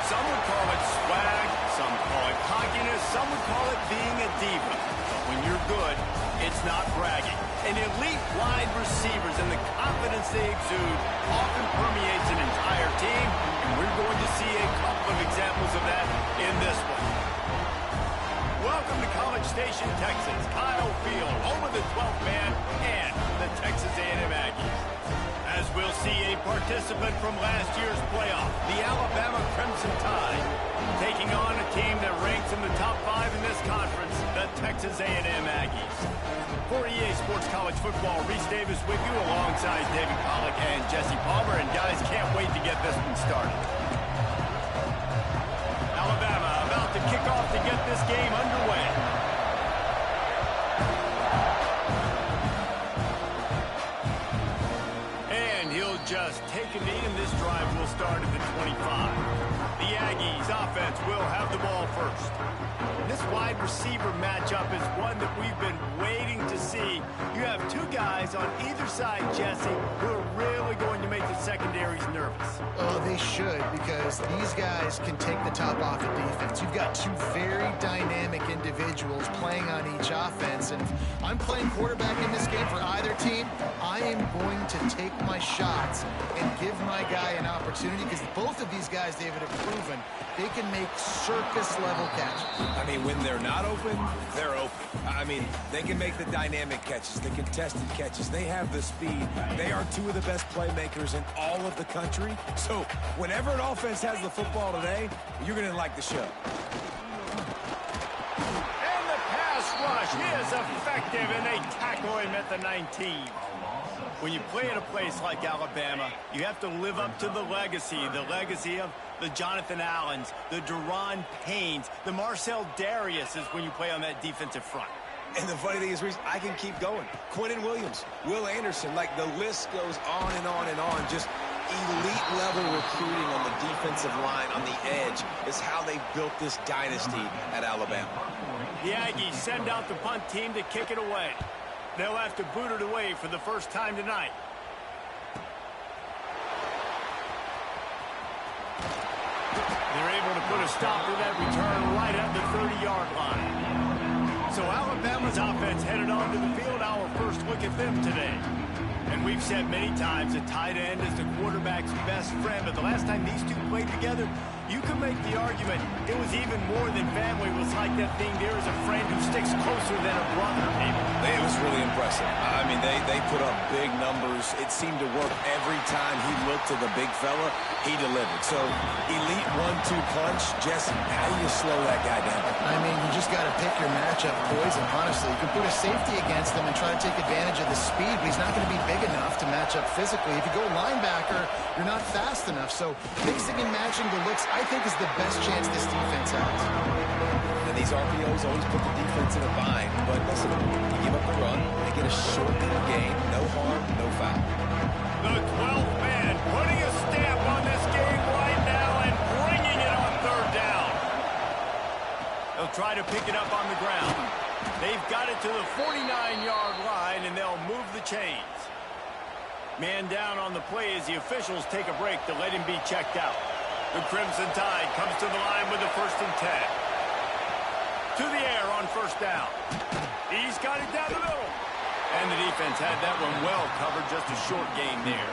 Some would call it swag, some call it cockiness, some would call it being a diva. But when you're good, it's not bragging. And elite wide receivers and the confidence they exude often permeates an entire team, and we're going to see a couple of examples of that in this one. Welcome to College Station, Texas, Kyle Field, home of the 12th man and the Texas A&M Aggies. As we'll see a participant from last year's playoff, the Alabama Crimson Tide, taking on a team that ranks in the top 5 in this conference, the Texas A&M Aggies. For EA Sports College Football, Reese Davis with you alongside David Pollack and Jesse Palmer, and guys, can't wait to get this one started. Alabama about to kick off to get this game underway. And he'll just take a knee, and this drive will start at the 25. The Aggies offense will have the ball first. This wide receiver matchup is one that we've been waiting to see. You have two guys on either side, Jesse, who are really going to make the secondaries nervous. Oh, they should, because these guys can take the top off the defense. You've got two very dynamic individuals playing on each offense, and if I'm playing quarterback in this game for either team, I am going to take my shots and give my guy an opportunity, because both of these guys, David, have proven they can make circus-level catches. I mean, when they're not open, they're open. I mean, they can make the dynamic catches, the contested catches. They have the speed. They are two of the best playmakers in all of the country. So whenever an offense has the football today, you're going to like the show. And the pass rush is effective, and they tackle him at the 19. When you play at a place like Alabama, you have to live up to the legacy of the Jonathan Allens, the Deron Paynes, the Marcel Dariuses when you play on that defensive front. And the funny thing is, Reese, I can keep going. Quentin Williams, Will Anderson, like the list goes on and on and on. Just elite-level recruiting on the defensive line, on the edge, is how they built this dynasty at Alabama. The Aggies send out the punt team to kick it away. They'll have to boot it away for the first time tonight. They're able to put a stop to that return right at the 30-yard line. So Alabama's offense headed on to the field. Our first look at them today. And we've said many times a tight end is the quarterback's best friend, but the last time these two played together, you can make the argument it was even more than family. It was like that thing there is a friend who sticks closer than a brother, maybe. It was really impressive. I mean, they put up big numbers. It seemed to work every time he looked to the big fella. He delivered. So, elite 1-2 punch. Jesse, how do you slow that guy down? I mean, you just got to pick your matchup poison, honestly. You can put a safety against him and try to take advantage of the speed, but he's not going to be big enough to match up physically. If you go linebacker, you're not fast enough. So, mixing and matching the looks, I think, is the best chance this defense has. And these RPOs always put the defense in a bind. But listen, you give up the run, they get a short little gain. No harm, no foul. The 12th man putting a stamp on this game right now and bringing it on third down. They'll try to pick it up on the ground. They've got it to the 49-yard line, and they'll move the chains. Man down on the play as the officials take a break to let him be checked out. The Crimson Tide comes to the line with the 1st and 10. To the air on first down. He's got it down the middle. And the defense had that one well covered, just a short gain there.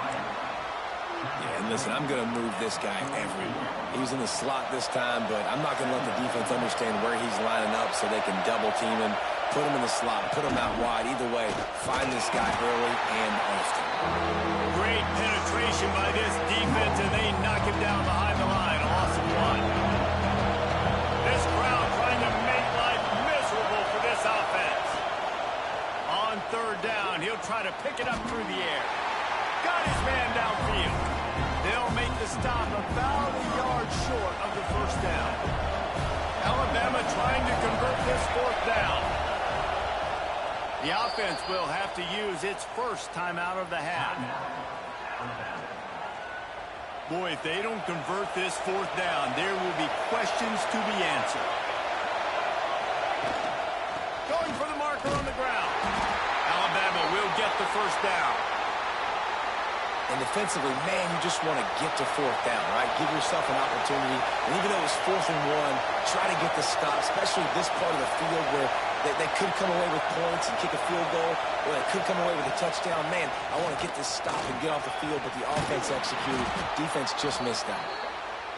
Yeah, and listen, I'm going to move this guy everywhere. He was in the slot this time, but I'm not going to let the defense understand where he's lining up so they can double team him, put him in the slot, put him out wide. Either way, find this guy early and often. Great penetration by this defense, and they knock him down behind the line. A loss of 1. This crowd trying to make life miserable for this offense. On third down, he'll try to pick it up through the air. Got his man downfield. They'll make the stop about a yard short of the first down. Alabama trying to convert this 4th down. The offense will have to use its first timeout of the half. Boy, if they don't convert this 4th down, there will be questions to be answered. Going for the marker on the ground. Alabama will get the first down. And defensively, man, you just want to get to fourth down, right? Give yourself an opportunity. And even though it was 4th and 1, try to get the stop, especially this part of the field where they could come away with points and kick a field goal, or they could come away with a touchdown. Man, I want to get this stop and get off the field, but the offense executed. Defense just missed out.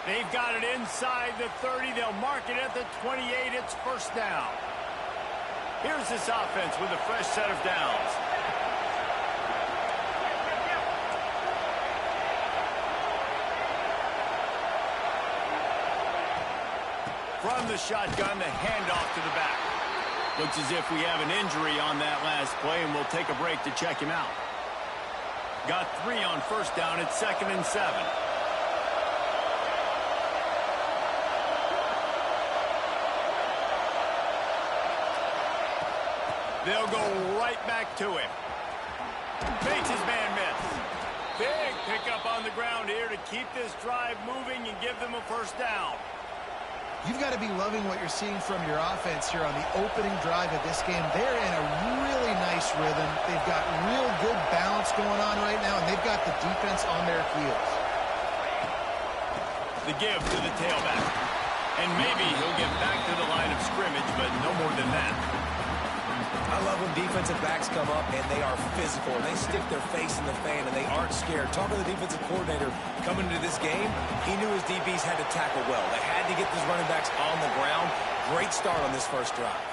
They've got it inside the 30. They'll mark it at the 28. It's first down. Here's this offense with a fresh set of downs. From the shotgun, the handoff to the back. Looks as if we have an injury on that last play, and we'll take a break to check him out. Got 3 on first down. It's 2nd and 7. They'll go right back to him. Makes his man miss. Big pickup on the ground here to keep this drive moving and give them a first down. You've got to be loving what you're seeing from your offense here on the opening drive of this game. They're in a really nice rhythm. They've got real good balance going on right now, and they've got the defense on their heels. The give to the tailback. And maybe he'll get back to the line of scrimmage, but no more than that. I love when defensive backs come up and they are physical. They stick their face in the fan and they aren't scared. Talking to the defensive coordinator coming into this game, he knew his DBs had to tackle well. They had to get these running backs on the ground. Great start on this first drive.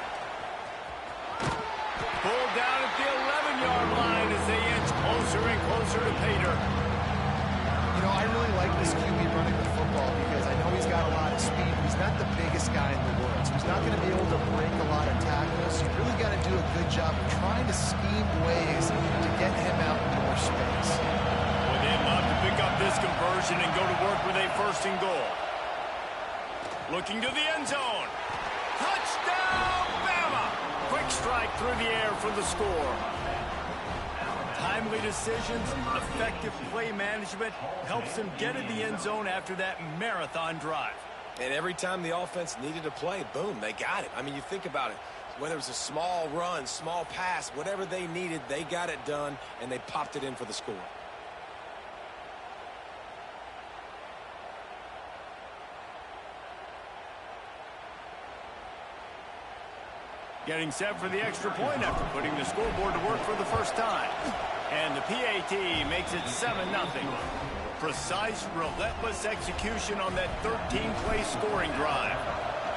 Pulled down at the 11-yard line as they inch closer and closer to Pater. You know, I really like this QB running the football because I know he's got a lot of speed. He's not the biggest guy in the world, so he's not going to be able to break a lot of tackles. You really got to do a good job of trying to scheme ways to get him out in more space. Well, they'd love to pick up this conversion and go to work with a 1st and goal. Looking to the end zone. Touchdown, Bama! Quick strike through the air for the score. Timely decisions, effective play management helps them get in the end zone after that marathon drive. And every time the offense needed a play, boom, they got it. I mean, you think about it. Whether it was a small run, small pass, whatever they needed, they got it done, and they popped it in for the score. Getting set for the extra point after putting the scoreboard to work for the first time. And the PAT makes it 7-0. Precise, relentless execution on that 13-play scoring drive.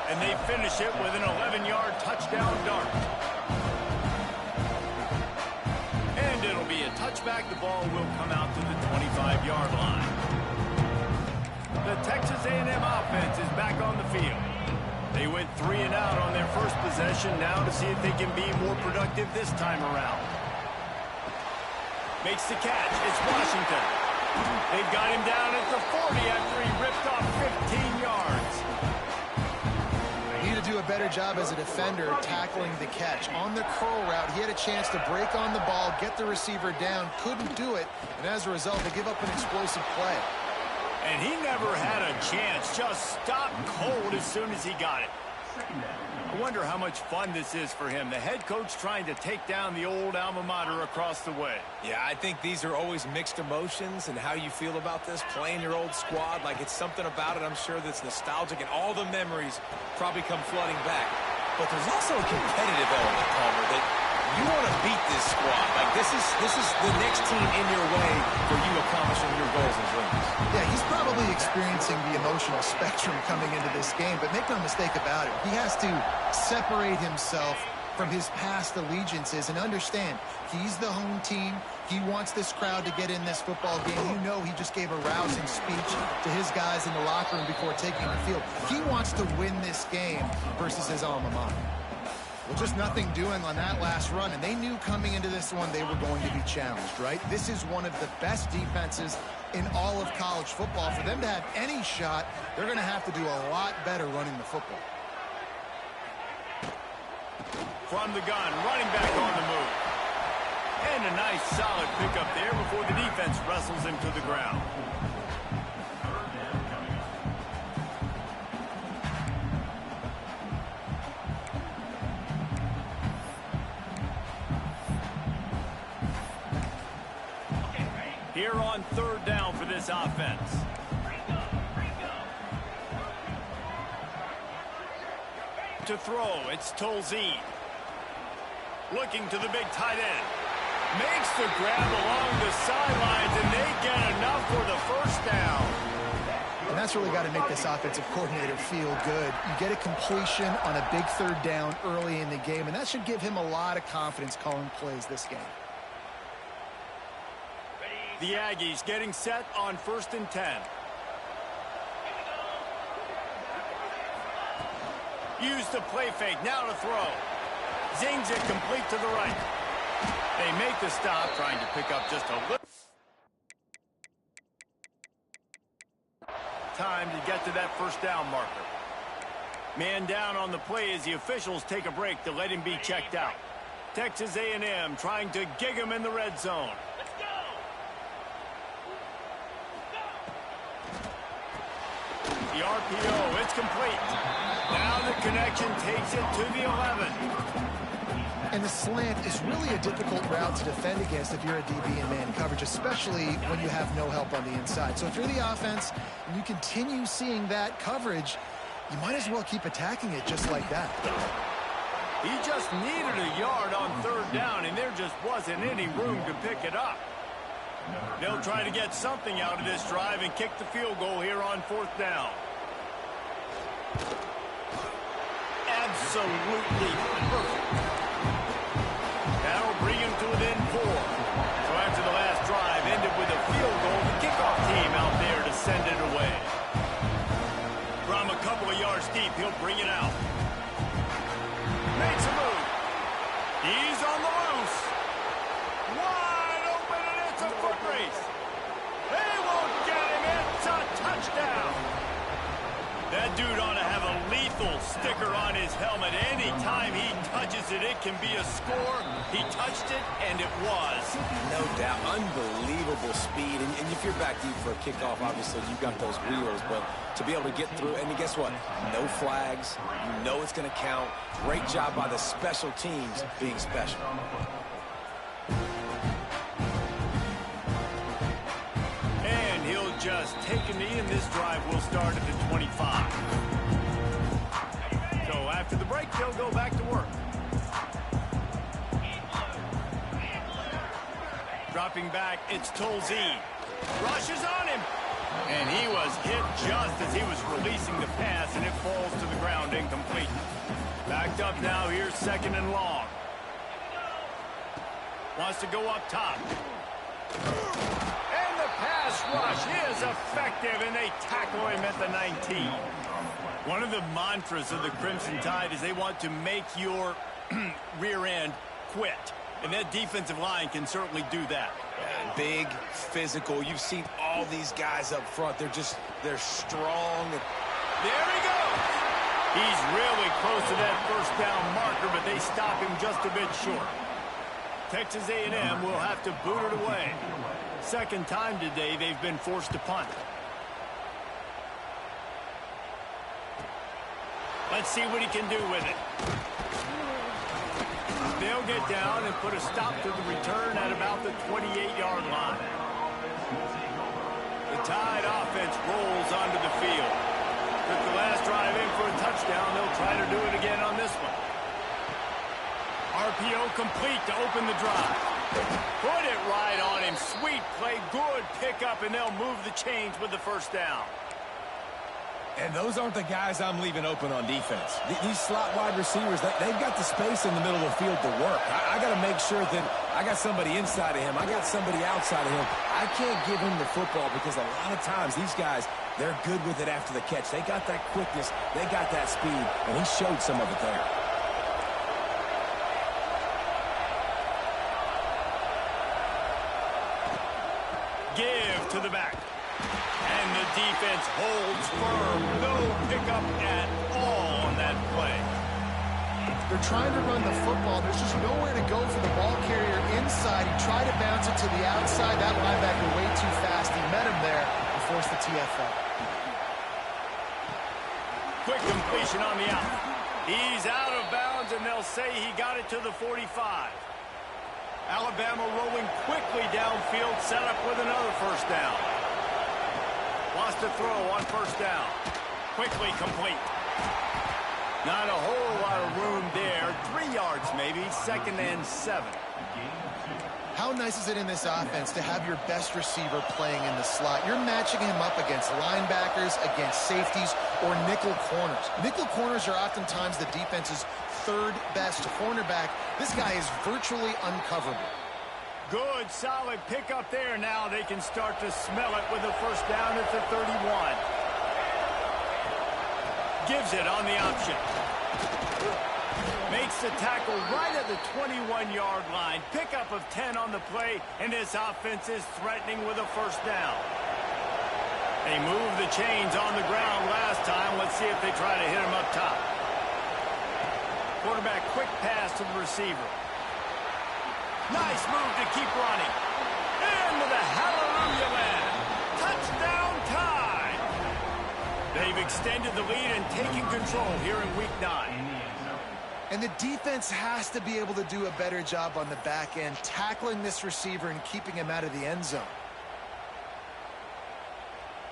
And they finish it with an 11-yard touchdown dart. And it'll be a touchback. The ball will come out to the 25-yard line. The Texas A&M offense is back on the field. They went 3 and out on their first possession, now to see if they can be more productive this time around. Makes the catch. It's Washington. They've got him down at the 40 after he ripped off 15 yards. He need to do a better job as a defender tackling the catch. On the curl route, he had a chance to break on the ball, get the receiver down, couldn't do it, and as a result, they give up an explosive play. And he never had a chance, just stopped cold as soon as he got it. I wonder how much fun this is for him. The head coach trying to take down the old alma mater across the way. Yeah, I think these are always mixed emotions and how you feel about this, playing your old squad. Like, it's something about it, I'm sure, that's nostalgic, and all the memories probably come flooding back. But there's also a competitive element, Palmer, that you want to beat this squad. Like, this is the next team in your way for you accomplishing your goals and dreams. Yeah, he's probably experiencing the emotional spectrum coming into this game, but make no mistake about it, he has to separate himself from his past allegiances and understand he's the home team. He wants this crowd to get in this football game. You know, he just gave a rousing speech to his guys in the locker room before taking the field. He wants to win this game versus his alma mater. Well, just nothing doing on that last run, and they knew coming into this one they were going to be challenged, right? This is one of the best defenses in all of college football. For them to have any shot, they're going to have to do a lot better running the football. From the gun, running back on the move. And a nice solid pickup there before the defense wrestles him to the ground. here on 3rd down for this offense. To throw, it's Tolzien. Looking to the big tight end. Makes the grab along the sidelines, and they get enough for the 1st down. And that's really got to make this offensive coordinator feel good. You get a completion on a big 3rd down early in the game, and that should give him a lot of confidence calling plays this game. The Aggies getting set on 1st and 10. Use the play fake, now to throw. Zings it complete to the right. They make the stop, trying to pick up just a little time to get to that 1st down marker. Man down on the play as the officials take a break to let him be checked out. Texas A&M trying to gig him in the red zone. The RPO, it's complete. Now the connection takes it to the 11. And the slant is really a difficult route to defend against if you're a DB in man coverage, especially when you have no help on the inside. So if you're the offense and you continue seeing that coverage, you might as well keep attacking it just like that. He just needed a yard on 3rd down, and there just wasn't any room to pick it up. They'll try to get something out of this drive and kick the field goal here on 4th down. Absolutely perfect. That'll bring him to within 4. So after the last drive ended with a field goal, the kickoff team out there to send it away. From a couple of yards deep, he'll bring it out. Makes a move. He's on the loose. Wide open, and it's a foot race. They won't get him. It's a touchdown. That dude ought to have a lethal sticker on his helmet. Anytime he touches it, it can be a score. He touched it, and it was. No doubt. Unbelievable speed. And if you're back deep for a kickoff, obviously you've got those wheels. But to be able to get through, and guess what? No flags. You know it's going to count. Great job by the special teams being special. Just take a knee, and this drive will start at the 25. So after the break, they'll go back to work. Dropping back, it's Tolzien. Rushes on him. And he was hit just as he was releasing the pass, and it falls to the ground incomplete. Backed up now, here's 2nd and long. Wants to go up top. Pass rush is effective, and they tackle him at the 19. One of the mantras of the Crimson Tide is they want to make your rear end quit. And that defensive line can certainly do that. Big, physical. You've seen all these guys up front. They're strong. There he goes. He's really close to that 1st down marker, but they stop him just a bit short. Texas A&M will have to boot it away. 2nd time today they've been forced to punt. Let's see what he can do with it. They'll get down and put a stop to the return at about the 28-yard line. The Tide offense rolls onto the field. Took the last drive in for a touchdown. They'll try to do it again on this one. RPO complete to open the drive. Put it right on him. Sweet play, good pickup, and they'll move the chains with the 1st down. And those aren't the guys I'm leaving open on defense. These slot wide receivers, they've got the space in the middle of the field to work. I got to make sure that I got somebody inside of him. I got somebody outside of him. I can't give him the football because a lot of times these guys, they're good with it after the catch. They got that quickness. They got that speed, and he showed some of it there. Give to the back. And the defense holds firm. No pickup at all on that play. They're trying to run the football. There's just nowhere to go for the ball carrier inside. He tried to bounce it to the outside. That linebacker way too fast. He met him there and forced the TFL. Quick completion on the out. He's out of bounds, and they'll say he got it to the 45. Alabama rolling quickly downfield, set up with another first down. Lost a throw on first down. Quickly complete. Not a whole lot of room there. 3 yards maybe, 2nd and 7. How nice is it in this offense to have your best receiver playing in the slot? You're matching him up against linebackers, against safeties, or nickel corners. Nickel corners are oftentimes the defense's 3rd best cornerback. This guy is virtually uncoverable. Good, solid pickup there. Now they can start to smell it with a first down at the 31. Gives it on the option. Makes the tackle right at the 21-yard line. Pickup of 10 on the play, and this offense is threatening with a first down. They moved the chains on the ground last time. Let's see if they try to hit him up top. Quarterback quick pass to the receiver. Nice move to keep running. Into the hallelujah land. Touchdown time. They've extended the lead and taken control here in week 9. And the defense has to be able to do a better job on the back end, tackling this receiver and keeping him out of the end zone.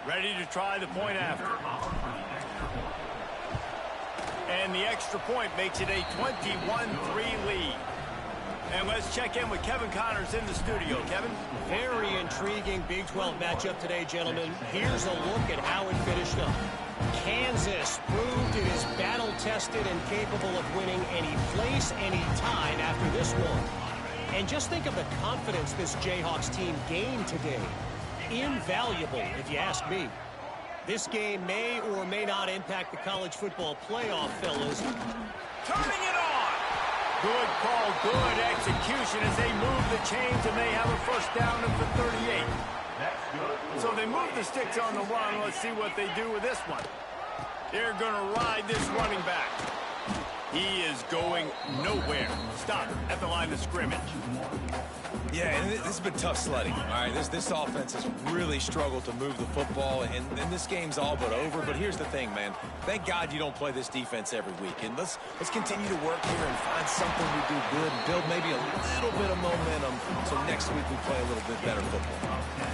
Ready to try the point after. And the extra point makes it a 21-3 lead. And let's check in with Kevin Connors in the studio. Kevin? Very intriguing Big 12 matchup today, gentlemen. Here's a look at how it finished up. Kansas proved it is battle-tested and capable of winning any place, any time after this one. And just think of the confidence this Jayhawks team gained today. Invaluable, if you ask me. This game may or may not impact the college football playoff, fellas. Turning it on! Good call, good execution as they move the chains, and they have a first down at the 38. So they move the sticks on the run. Let's see what they do with this one. They're going to ride this running back. He is going nowhere. Stop at the line of scrimmage. Yeah, and this has been tough sledding. All right, this offense has really struggled to move the football, and this game's all but over. But here's the thing, man. Thank God you don't play this defense every week. And let's continue to work here and find something we do good and build maybe a little bit of momentum so next week we play a little bit better football.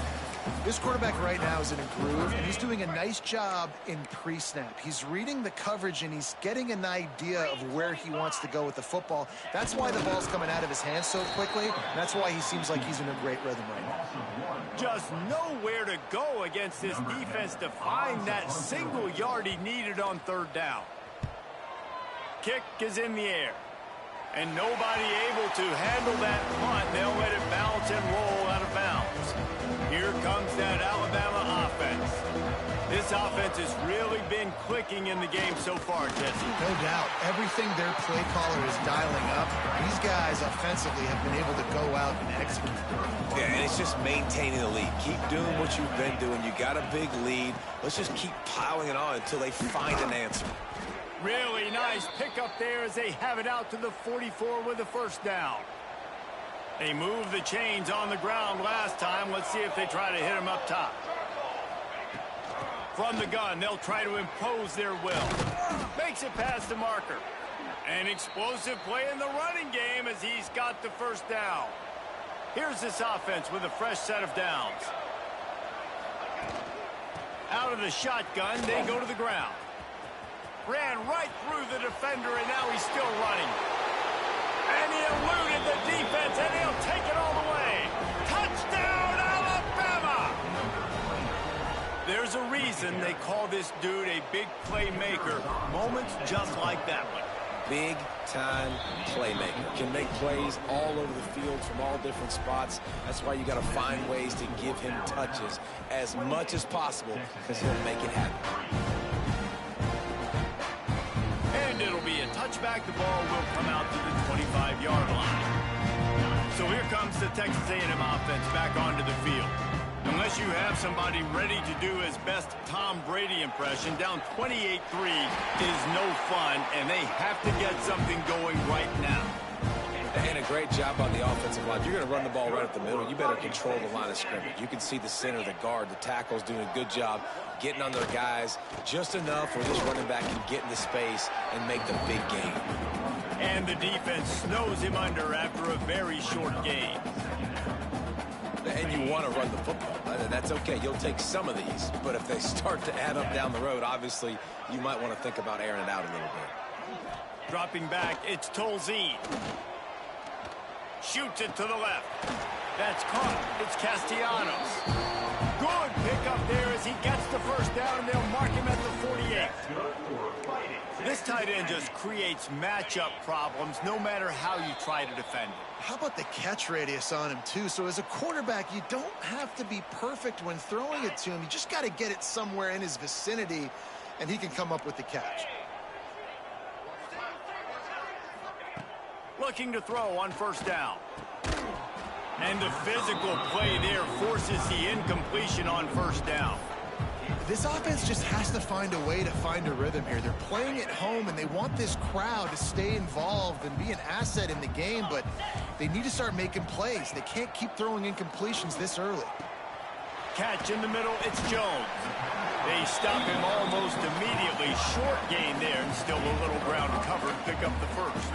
This quarterback right now is in a groove, and he's doing a nice job in pre-snap. He's reading the coverage, and he's getting an idea of where he wants to go with the football. That's why the ball's coming out of his hands so quickly. That's why he seems like he's in a great rhythm right now. Just nowhere to go against this defense to find that single yard he needed on 3rd down. Kick is in the air, and nobody able to handle that punt. They'll let it bounce and roll out of bounds. Here comes that Alabama offense. This offense has really been clicking in the game so far, Jesse. No doubt. Everything their play caller is dialing up, these guys offensively have been able to go out and execute. Yeah, and it's just maintaining the lead. Keep doing what you've been doing. You got a big lead. Let's just keep piling it on until they find an answer. Really nice pickup there as they have it out to the 44 with a first down. They moved the chains on the ground last time. Let's see if they try to hit him up top. From the gun, they'll try to impose their will. Makes it past the marker. An explosive play in the running game as he's got the first down. Here's this offense with a fresh set of downs. Out of the shotgun, they go to the ground. Ran right through the defender, and now he's still running. And he eluded the defense, and he'll take it all the way. Touchdown, Alabama! There's a reason they call this dude a big playmaker. Moments just like that one. Big-time playmaker. Can make plays all over the field from all different spots. That's why you got to find ways to give him touches as much as possible because he'll make it happen. And it'll be a touchback. The ball will come out to the 25-yard line. So here comes the Texas A&M offense back onto the field. Unless you have somebody ready to do his best Tom Brady impression, down 28-3 is no fun, and they have to get something going right now. And a great job on the offensive line. You're going to run the ball right up the middle. You better control the line of scrimmage. You can see the center, the guard, the tackle's doing a good job getting on their guys just enough where this running back can get into space and make the big gain. And the defense snows him under after a very short gain. And you want to run the football. That's okay. You'll take some of these. But if they start to add up down the road, obviously, you might want to think about airing it out a little bit. Dropping back, it's Tolzien. Shoots it to the left. That's caught. It's Castellanos. Good pickup there as he gets the first down, and they'll mark him at the 48. This tight end just creates matchup problems no matter how you try to defend it. How about the catch radius on him, too? So as a quarterback, you don't have to be perfect when throwing it to him. You just got to get it somewhere in his vicinity, and he can come up with the catch. Looking to throw on first down. And the physical play there forces the incompletion on first down. This offense just has to find a way to find a rhythm here. They're playing at home, and they want this crowd to stay involved and be an asset in the game, but they need to start making plays. They can't keep throwing incompletions this early. Catch in the middle, it's Jones. They stop him almost immediately. Short gain there, and still a little ground covered. Pick up the first.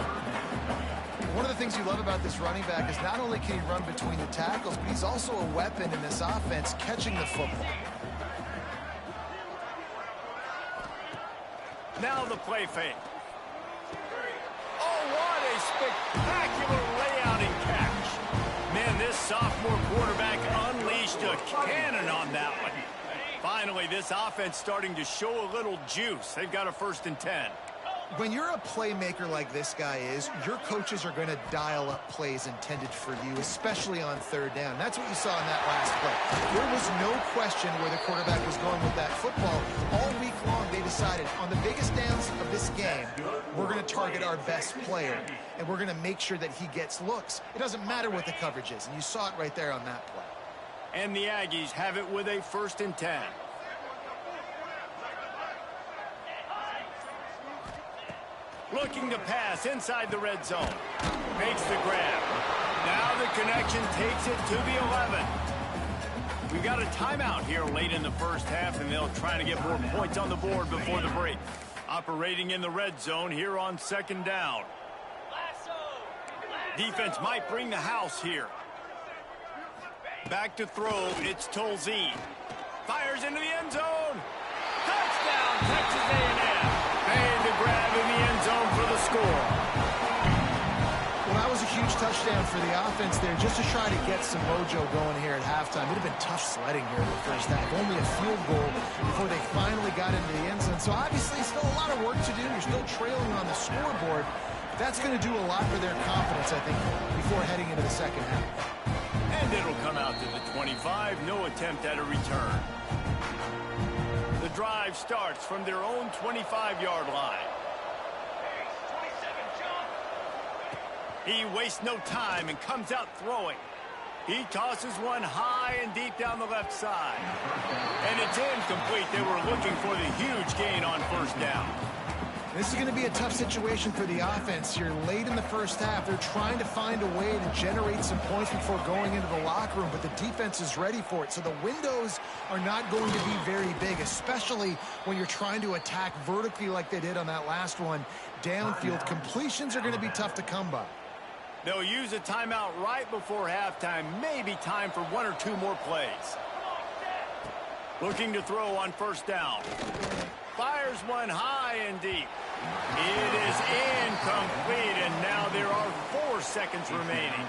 One of the things you love about this running back is not only can he run between the tackles, but he's also a weapon in this offense, catching the football. Now the play fake. Oh, what a spectacular layout and catch. Man, this sophomore quarterback unleashed a cannon on that one. Finally, this offense starting to show a little juice. They've got a 1st and 10. When you're a playmaker like this guy is, your coaches are going to dial up plays intended for you, especially on third down. That's what you saw in that last play. There was no question where the quarterback was going with that football. All week long, they decided on the biggest downs of this game, we're going to target our best player, and we're going to make sure that he gets looks. It doesn't matter what the coverage is, and you saw it right there on that play. And the Aggies have it with a 1st and 10. Looking to pass inside the red zone. Makes the grab. Now the connection takes it to the 11. We've got a timeout here late in the first half, and they'll try to get more points on the board before the break. Operating in the red zone here on 2nd down. Defense might bring the house here. Back to throw, it's Tolzien. Fires into the end zone. Touchdown, Texas A&M. Made the grab in the end zone for the score. Well, that was a huge touchdown for the offense there, just to try to get some mojo going here at halftime. It would have been tough sledding here in the first half. Only a field goal before they finally got into the end zone. So obviously still a lot of work to do. You're still trailing on the scoreboard. That's going to do a lot for their confidence, I think, before heading into the second half. And it'll come out to the 25. No attempt at a return. The drive starts from their own 25-yard line. He wastes no time and comes out throwing. He tosses one high and deep down the left side. And it's incomplete. They were looking for the huge gain on first down. This is going to be a tough situation for the offense here. Late in the first half, they're trying to find a way to generate some points before going into the locker room, but the defense is ready for it. So the windows are not going to be very big, especially when you're trying to attack vertically like they did on that last one. Downfield completions are going to be tough to come by. They'll use a timeout right before halftime. Maybe time for 1 or 2 more plays. Looking to throw on first down. Fires one high and deep. It is incomplete, and now there are 4 seconds remaining.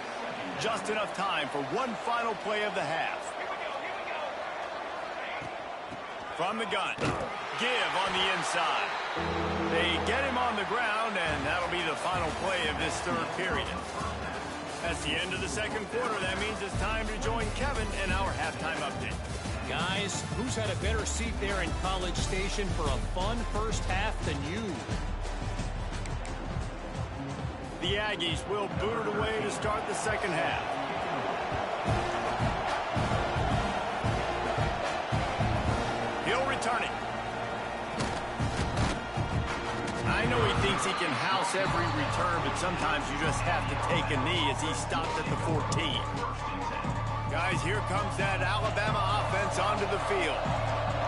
Just enough time for one final play of the half. From the gun. Give on the inside. They get him on the ground, and that'll be the final play of this third period. That's the end of the second quarter. That means it's time to join Kevin in our halftime update. Guys, who's had a better seat there in College Station for a fun first half than you? The Aggies will boot it away to start the second half. He'll return it. I know he thinks thinks he can house every return, but sometimes you just have to take a knee as he stopped at the 14. Guys, here comes that Alabama offense onto the field.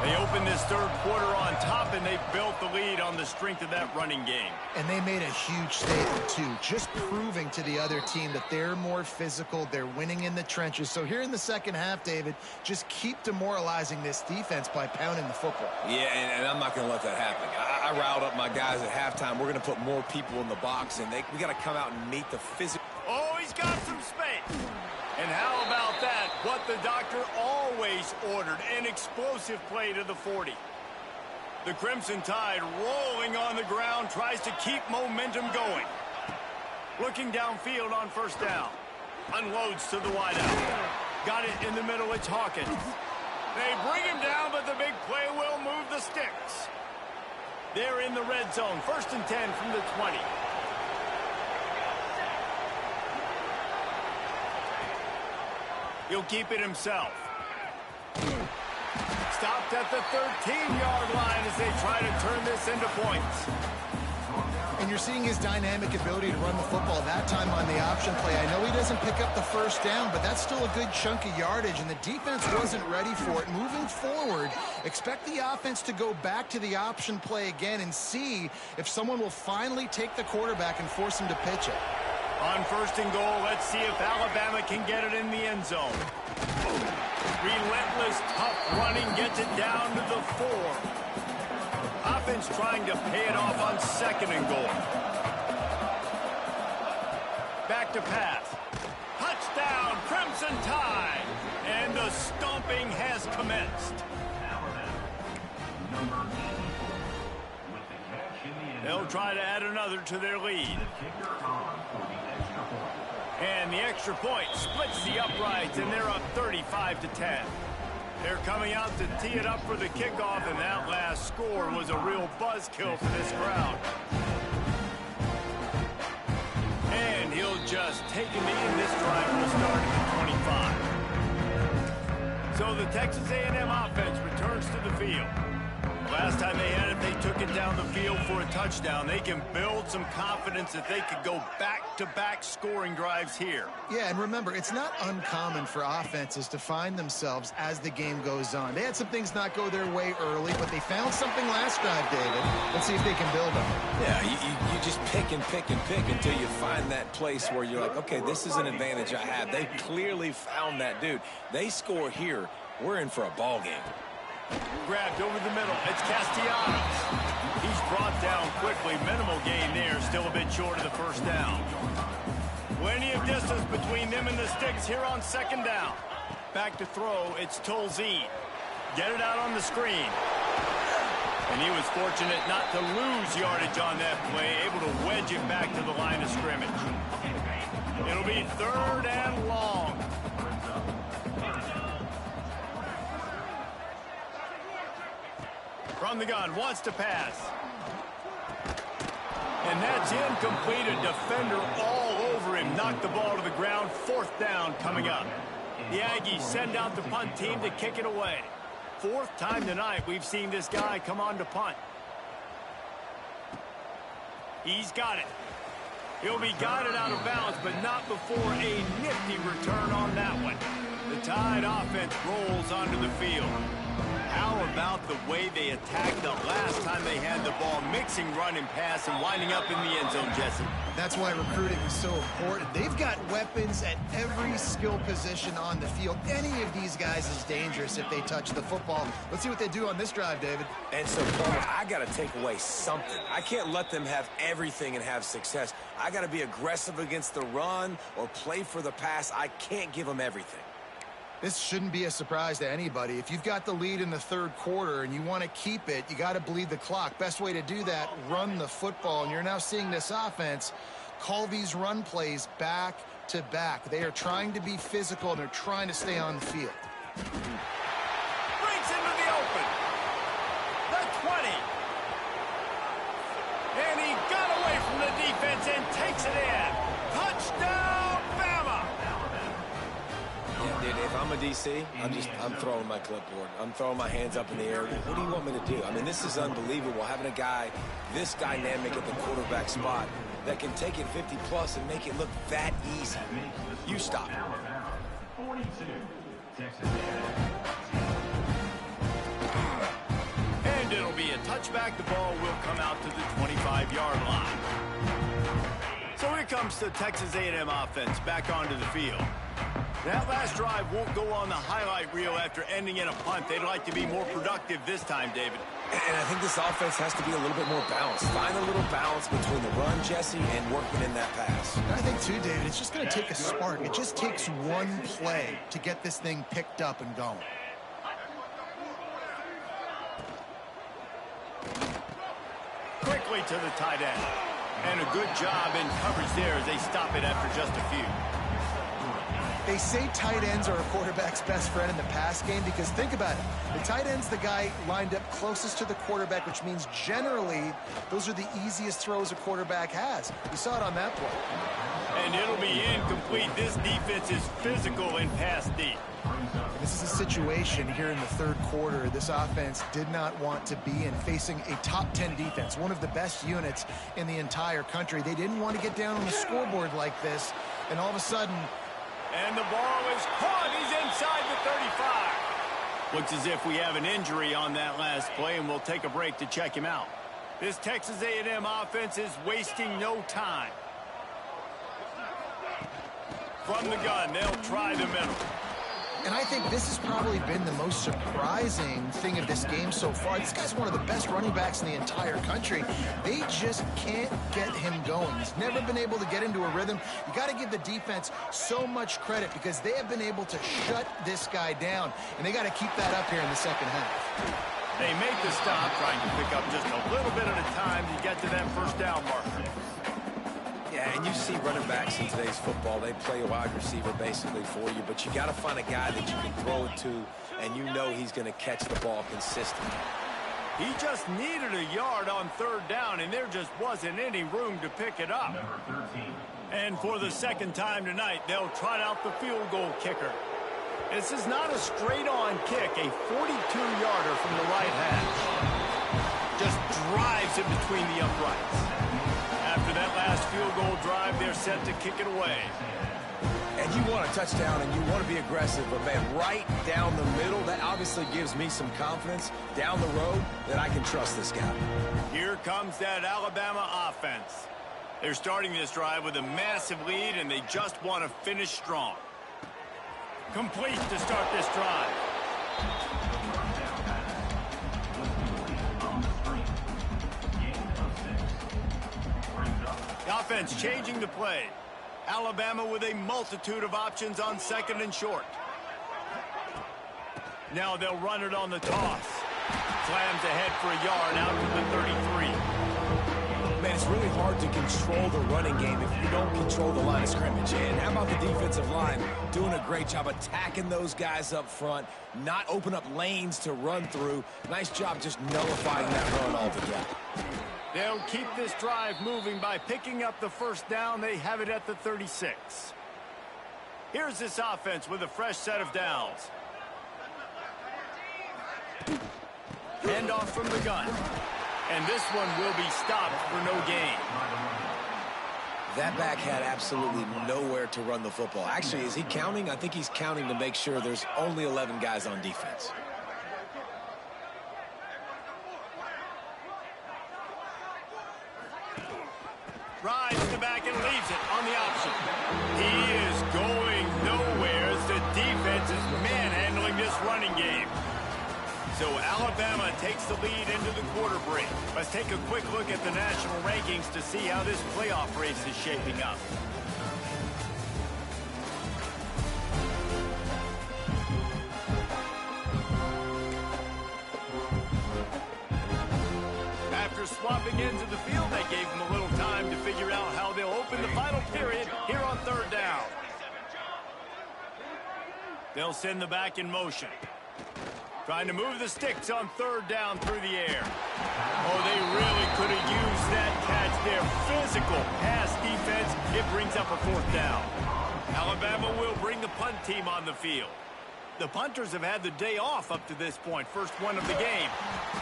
They opened this third quarter on top, and they built the lead on the strength of that running game. And they made a huge statement, too, just proving to the other team that they're more physical, they're winning in the trenches. So here in the second half, David, just keep demoralizing this defense by pounding the football. Yeah, and I'm not going to let that happen. I riled up my guys at halftime. We're going to put more people in the box, and we got to come out and meet the physical. Oh, he's got some space. And how about that? What the doctor always ordered, an explosive play to the 40. The Crimson Tide rolling on the ground, tries to keep momentum going. Looking downfield on first down. Unloads to the wideout. Got it in the middle, it's Hawkins. They bring him down, but the big play will move the sticks. They're in the red zone, 1st and 10 from the 20. He'll keep it himself. Stopped at the 13-yard line as they try to turn this into points. And you're seeing his dynamic ability to run the football that time on the option play. I know he doesn't pick up the first down, but that's still a good chunk of yardage, and the defense wasn't ready for it. Moving forward, expect the offense to go back to the option play again and see if someone will finally take the quarterback and force him to pitch it. On 1st and goal, let's see if Alabama can get it in the end zone. Relentless, tough running gets it down to the 4. Offense trying to pay it off on 2nd and goal. Back to pass. Touchdown, Crimson Tide. And the stomping has commenced. They'll try to add another to their lead. And the extra point splits the uprights, and they're up 35-10. They're coming out to tee it up for the kickoff, and that last score was a real buzzkill for this crowd. And he'll just take a knee, and this drive will start at the 25. So the Texas A&M offense returns to the field. Last time they had it, they took it down the field for a touchdown. They can build some confidence that they could go back-to-back scoring drives here. Yeah, and remember, it's not uncommon for offenses to find themselves as the game goes on. They had some things not go their way early, but they found something last drive, David. Let's see if they can build on it. Yeah, you just pick and pick and pick until you find that place where you're like, okay, this is an advantage I have. They clearly found that dude. They score here, we're in for a ball game. Grabbed over the middle. It's Castellanos. He's brought down quickly. Minimal gain there. Still a bit short of the first down. Plenty of distance between them and the sticks here on 2nd down. Back to throw. It's Tolzien. Get it out on the screen. And he was fortunate not to lose yardage on that play. Able to wedge it back to the line of scrimmage. It'll be 3rd and long. From the gun, wants to pass. And that's incomplete. A defender all over him. Knocked the ball to the ground. 4th down coming up. The Aggies send out the punt team to kick it away. 4th time tonight we've seen this guy come on to punt. He's got it. He'll be guided out of bounds, but not before a nifty return on that one. The Tide offense rolls onto the field. How about the way they attacked the last time they had the ball, mixing run and pass and winding up in the end zone, Jesse? That's why recruiting is so important. They've got weapons at every skill position on the field. Any of these guys is dangerous if they touch the football. Let's see what they do on this drive, David. And so, Paul, I got to take away something. I can't let them have everything and have success. I got to be aggressive against the run or play for the pass. I can't give them everything. This shouldn't be a surprise to anybody. If you've got the lead in the 3rd quarter and you want to keep it, you got to bleed the clock. Best way to do that, run the football. And you're now seeing this offense call these run plays back to back. They are trying to be physical, and they're trying to stay on the field. Breaks into the open. The 20. And he got away from the defense and takes it in. Touchdown, Bama! Dude, if I'm a DC, I'm throwing my clipboard. I'm throwing my hands up in the air. What do you want me to do? I mean, this is unbelievable, having a guy this dynamic at the quarterback spot that can take it 50-plus and make it look that easy. You stop. And it'll be a touchback. The ball will come out to the 25-yard line. So here comes the Texas A&M offense back onto the field. That last drive won't go on the highlight reel after ending in a punt. They'd like to be more productive this time, David. And I think this offense has to be a little bit more balanced. Find a little balance between the run, Jesse, and working in that pass. I think, too, David, it's just going to take a spark. It just takes one play to get this thing picked up and going. Quickly to the tight end. And a good job in coverage there as they stop it after just a few. They say tight ends are a quarterback's best friend in the pass game because think about it. The tight end's the guy lined up closest to the quarterback, which means generally those are the easiest throws a quarterback has. You saw it on that play. And it'll be incomplete. This defense is physical in pass deep. This is a situation here in the third quarter this offense did not want to be in, facing a top 10 defense, one of the best units in the entire country. They didn't want to get down on the scoreboard like this, and all of a sudden... And the ball is caught. He's inside the 35. Looks as if we have an injury on that last play, and we'll take a break to check him out. This Texas A&M offense is wasting no time. From the gun, they'll try the middle. And I think this has probably been the most surprising thing of this game so far. This guy's one of the best running backs in the entire country. They just can't get him going. He's never been able to get into a rhythm. You got to give the defense so much credit because they have been able to shut this guy down, and they got to keep that up here in the second half. They make the stop, trying to pick up just a little bit at a time to get to that first down marker. Yeah, and you see running backs in today's football, they play a wide receiver basically for you, but you got to find a guy that you can throw it to, and you know he's going to catch the ball consistently. He just needed a yard on third down, and there just wasn't any room to pick it up. And for the second time tonight, they'll trot out the field goal kicker. This is not a straight-on kick, a 42-yarder from the right hash. Just drives it between the uprights. After that last field goal drive, they're set to kick it away. And you want a touchdown and you want to be aggressive, but man, right down the middle, that obviously gives me some confidence down the road that I can trust this guy. Here comes that Alabama offense. They're starting this drive with a massive lead, and they just want to finish strong. Complete to start this drive. The offense changing the play. Alabama with a multitude of options on second and short. Now they'll run it on the toss. Slams ahead for a yard out to the 33. Man, it's really hard to control the running game if you don't control the line of scrimmage. And how about the defensive line doing a great job attacking those guys up front, not open up lanes to run through. Nice job just nullifying that run altogether. They'll keep this drive moving by picking up the first down. They have it at the 36. Here's this offense with a fresh set of downs. Handoff from the gun. And this one will be stopped for no gain. That back had absolutely nowhere to run the football. Actually, is he counting? I think he's counting to make sure there's only 11 guys on defense. Rides the back and leaves it on the option. He is going nowhere as the defense is manhandling this running game. So Alabama takes the lead into the quarter break. Let's take a quick look at the national rankings to see how this playoff race is shaping up. After swapping ends of the field, they gave them a little time to figure out how they'll open the final period here on third down. They'll send the back in motion. Trying to move the sticks on third down through the air. Oh, they really could have used that catch there. Physical pass defense. It brings up a 4th down. Alabama will bring the punt team on the field. The punters have had the day off up to this point. First one of the game.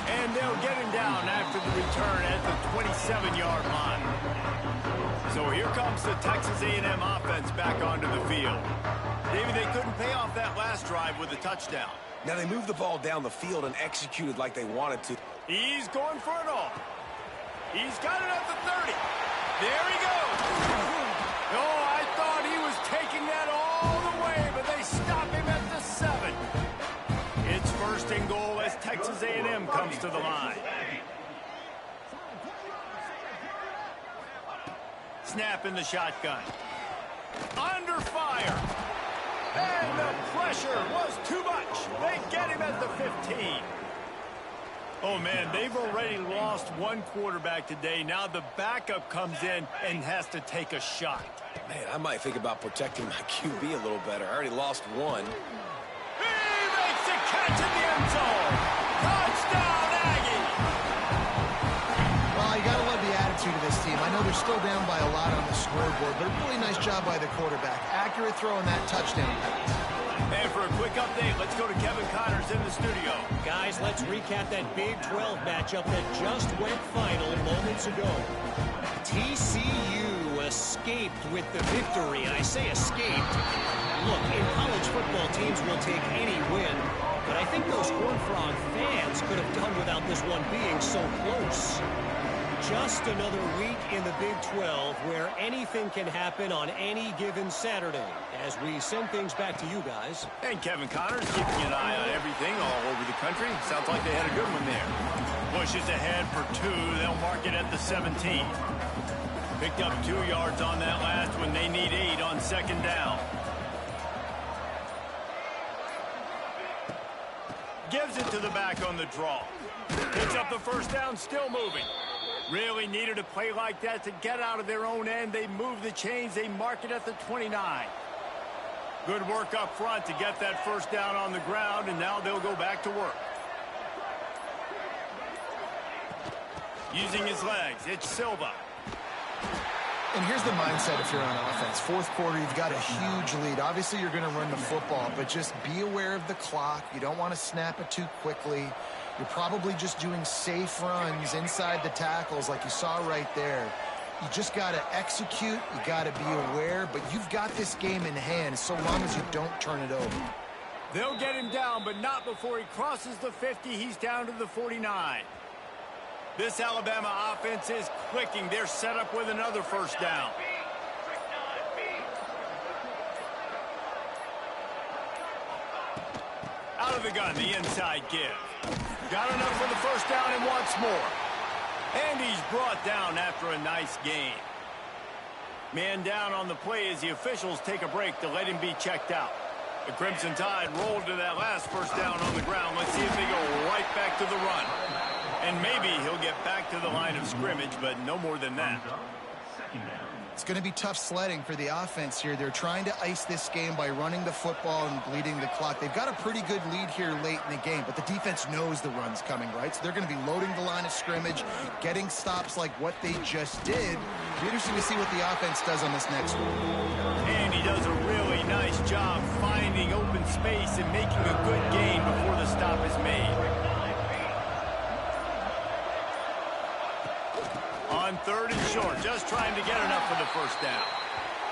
And they'll get him down after the return at the 27-yard line. So here comes the Texas A&M offense back onto the field. David, they couldn't pay off that last drive with a touchdown. Now they moved the ball down the field and executed like they wanted to. He's going for it all. He's got it at the 30. There he goes. Oh, I thought he was taking that all the way, but they stop him at the 7. It's 1st and goal as Texas A&M comes to the line. Snap in the shotgun. Under fire. And the pressure was too much. They get him at the 15. Oh, man, they've already lost one quarterback today. Now the backup comes in and has to take a shot. Man, I might think about protecting my QB a little better. I already lost one. He makes a catch in the end zone. Touchdown, Aggie. Well, you got to love the attitude of this team. I know they're still down by a lot on the scoreboard, but a really nice job by the quarterback. Accurate throw in that touchdown pass. And for a quick update, let's go to Kevin Connors in the studio. Guys, let's recap that Big 12 matchup that just went final moments ago. TCU escaped with the victory, and I say escaped. Look, in college football, teams will take any win, but I think those Horned Frog fans could have done without this one being so close. Just another week in the Big 12 where anything can happen on any given Saturday. As we send things back to you guys. And Kevin Connors keeping an eye on everything all over the country. Sounds like they had a good one there. Pushes ahead for 2. They'll mark it at the 17. Picked up 2 yards on that last one. They need 8 on 2nd down. Gives it to the back on the draw. Picks up the 1st down, still moving. Really needed a play like that to get out of their own end. They move the chains. They mark it at the 29. Good work up front to get that 1st down on the ground, and now they'll go back to work. Using his legs, it's Silva. And here's the mindset if you're on offense. 4th quarter, you've got a huge lead. Obviously, you're going to run the football, but just be aware of the clock. You don't want to snap it too quickly. You're probably just doing safe runs inside the tackles like you saw right there. You just got to execute. You got to be aware, but you've got this game in hand so long as you don't turn it over. They'll get him down, but not before he crosses the 50. He's down to the 49. This Alabama offense is clicking. They're set up with another 1st down. Out of the gun, the inside give. Got enough for the 1st down and wants more. And he's brought down after a nice gain. Man down on the play as the officials take a break to let him be checked out. The Crimson Tide rolled to that last 1st down on the ground. Let's see if they go right back to the run. And maybe he'll get back to the line of scrimmage, but no more than that. It's going to be tough sledding for the offense here. They're trying to ice this game by running the football and bleeding the clock. They've got a pretty good lead here late in the game, but the defense knows the run's coming, right? So they're going to be loading the line of scrimmage, getting stops like what they just did. It'll be interesting to see what the offense does on this next one. And he does a really nice job finding open space and making a good gain before the stop is made. On 3rd and short, just trying to get enough for the 1st down.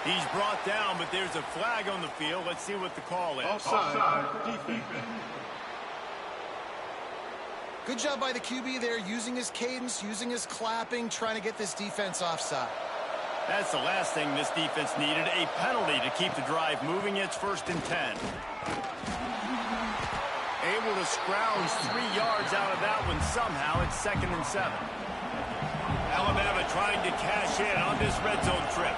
He's brought down, but there's a flag on the field. Let's see what the call is. Offside. Good job by the QB there, using his cadence, using his clapping, trying to get this defense offside. That's the last thing this defense needed, a penalty to keep the drive moving. It's 1st and 10. Able to scrounge 3 yards out of that one somehow. It's 2nd and 7. Alabama trying to cash in on this red zone trip.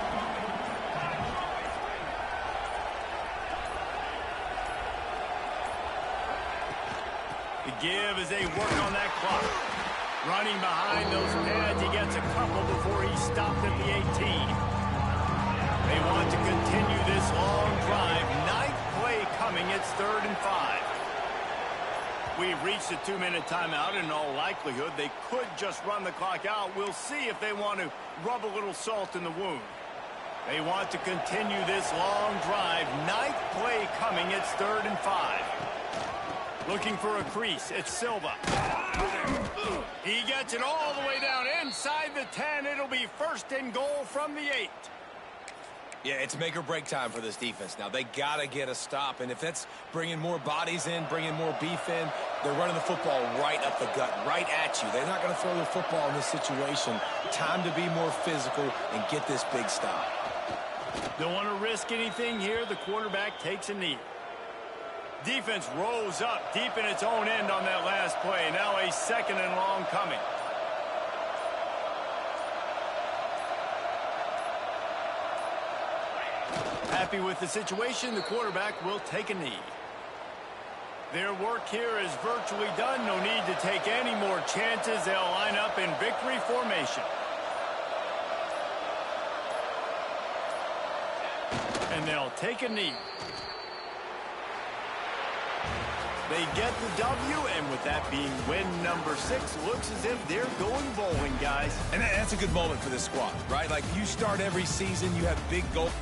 The give as they work on that clock. Running behind those pads, he gets a couple before he's stopped at the 18. They want to continue this long drive. 9th play coming. It's 3rd and 5. We've reached the 2-minute timeout. In all likelihood, they could just run the clock out. We'll see if they want to rub a little salt in the wound. They want to continue this long drive. Ninth play coming. It's 3rd and 5. Looking for a crease. It's Silva. He gets it all the way down inside the 10. It'll be 1st and goal from the 8. Yeah, it's make or break time for this defense. Now, they got to get a stop, and if that's bringing more bodies in, bringing more beef in, they're running the football right up the gut, right at you. They're not going to throw the football in this situation. Time to be more physical and get this big stop. Don't want to risk anything here. The quarterback takes a knee. Defense rolls up deep in its own end on that last play. Now a 2nd and long coming. Happy with the situation, the quarterback will take a knee. Their work here is virtually done. No need to take any more chances. They'll line up in victory formation. And they'll take a knee. They get the W, and with that being win number 6, looks as if they're going bowling, guys. And that's a good moment for this squad, right? Like, you start every season, you have big goals.